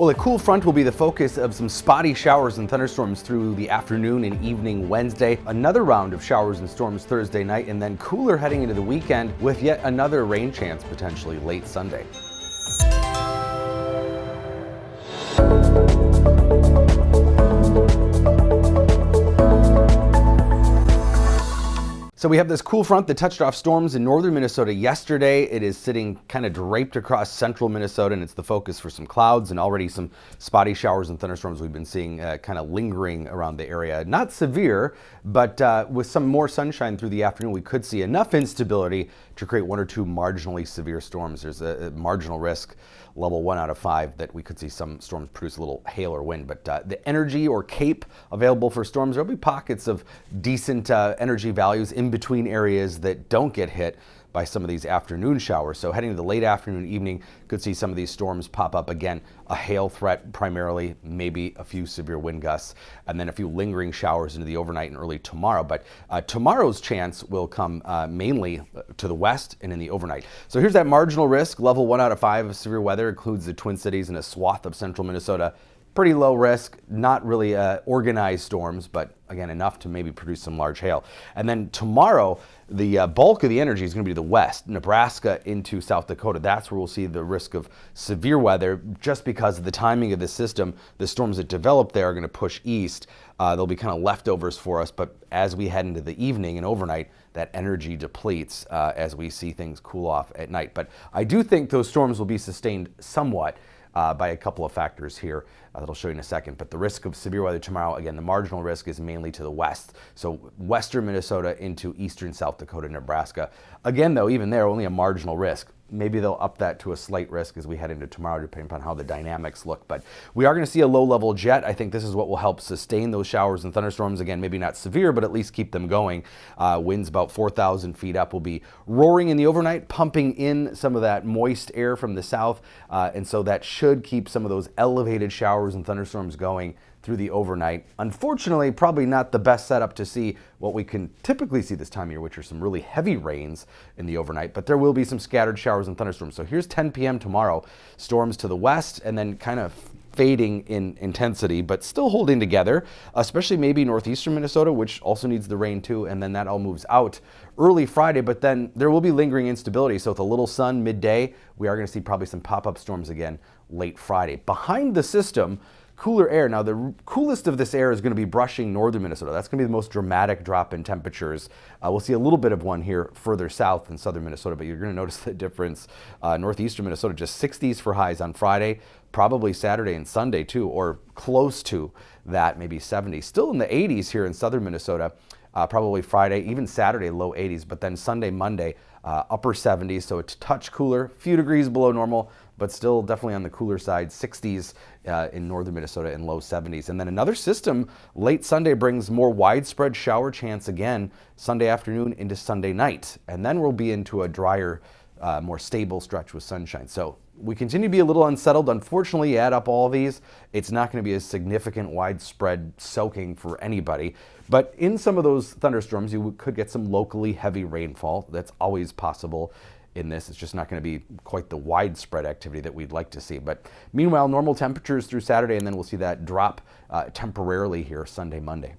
Well, a cool front will be the focus of some spotty showers and thunderstorms through the afternoon and evening Wednesday. Another round of showers and storms Thursday night, and then cooler heading into the weekend with yet another rain chance potentially late Sunday. So we have this cool front that touched off storms in northern Minnesota yesterday. It is sitting kind of draped across central Minnesota, and it's the focus for some clouds and already some spotty showers and thunderstorms we've been seeing kind of lingering around the area. Not severe, but with some more sunshine through the afternoon, we could see enough instability to create one or two marginally severe storms. There's a marginal risk, level 1 out of 5, that we could see some storms produce a little hail or wind. But the energy or CAPE available for storms, there'll be pockets of decent energy values in between areas that don't get hit by some of these afternoon showers. So heading to the late afternoon, evening, could see some of these storms pop up again. A hail threat primarily, maybe a few severe wind gusts, and then a few lingering showers into the overnight and early tomorrow. But tomorrow's chance will come mainly to the west and in the overnight. So here's that marginal risk. Level 1 out of 5 of severe weather includes the Twin Cities and a swath of central Minnesota. Pretty low risk, not really organized storms, but again, enough to maybe produce some large hail. And then tomorrow, the bulk of the energy is going to be to the west, Nebraska into South Dakota. That's where we'll see the risk of severe weather just because of the timing of the system. The storms that develop there are going to push east. There'll be kind of leftovers for us, but as we head into the evening and overnight, that energy depletes as we see things cool off at night. But I do think those storms will be sustained somewhat by a couple of factors here that I'll show you in a second. But the risk of severe weather tomorrow, again, the marginal risk is mainly to the west. So western Minnesota into eastern South Dakota, Nebraska. Again, though, even there, only a marginal risk. Maybe they'll up that to a slight risk as we head into tomorrow, depending upon how the dynamics look. But we are going to see a low-level jet. I think this is what will help sustain those showers and thunderstorms. Again, maybe not severe, but at least keep them going. Winds about 4,000 feet up will be roaring in the overnight, pumping in some of that moist air from the south. And so that should keep some of those elevated showers and thunderstorms going through the overnight. Unfortunately, probably not the best setup to see what we can typically see this time of year, which are some really heavy rains in the overnight, but there will be some scattered showers and thunderstorms. So here's 10 p.m. tomorrow, storms to the west and then kind of fading in intensity, but still holding together, especially maybe northeastern Minnesota, which also needs the rain too, and then that all moves out early Friday, but then there will be lingering instability. So with a little sun midday, we are going to see probably some pop-up storms again late Friday. Behind the system, cooler air. Now, the coolest of this air is going to be brushing northern Minnesota. That's going to be the most dramatic drop in temperatures. We'll see a little bit of one here further south in southern Minnesota, but you're going to notice the difference. Northeastern Minnesota, just 60s for highs on Friday, probably Saturday and Sunday too, or close to that, maybe 70s. Still in the 80s here in southern Minnesota, probably Friday, even Saturday, low 80s, but then Sunday, Monday, upper 70s, so it's a touch cooler, a few degrees below normal, but still definitely on the cooler side, 60s in northern Minnesota and low 70s. And then another system late Sunday brings more widespread shower chance again Sunday afternoon into Sunday night. And then we'll be into a drier, more stable stretch with sunshine. So we continue to be a little unsettled. Unfortunately, you add up all these, it's not going to be a significant widespread soaking for anybody. But in some of those thunderstorms, you could get some locally heavy rainfall. That's always possible in this. It's just not going to be quite the widespread activity that we'd like to see. But meanwhile, normal temperatures through Saturday, and then we'll see that drop temporarily here Sunday, Monday.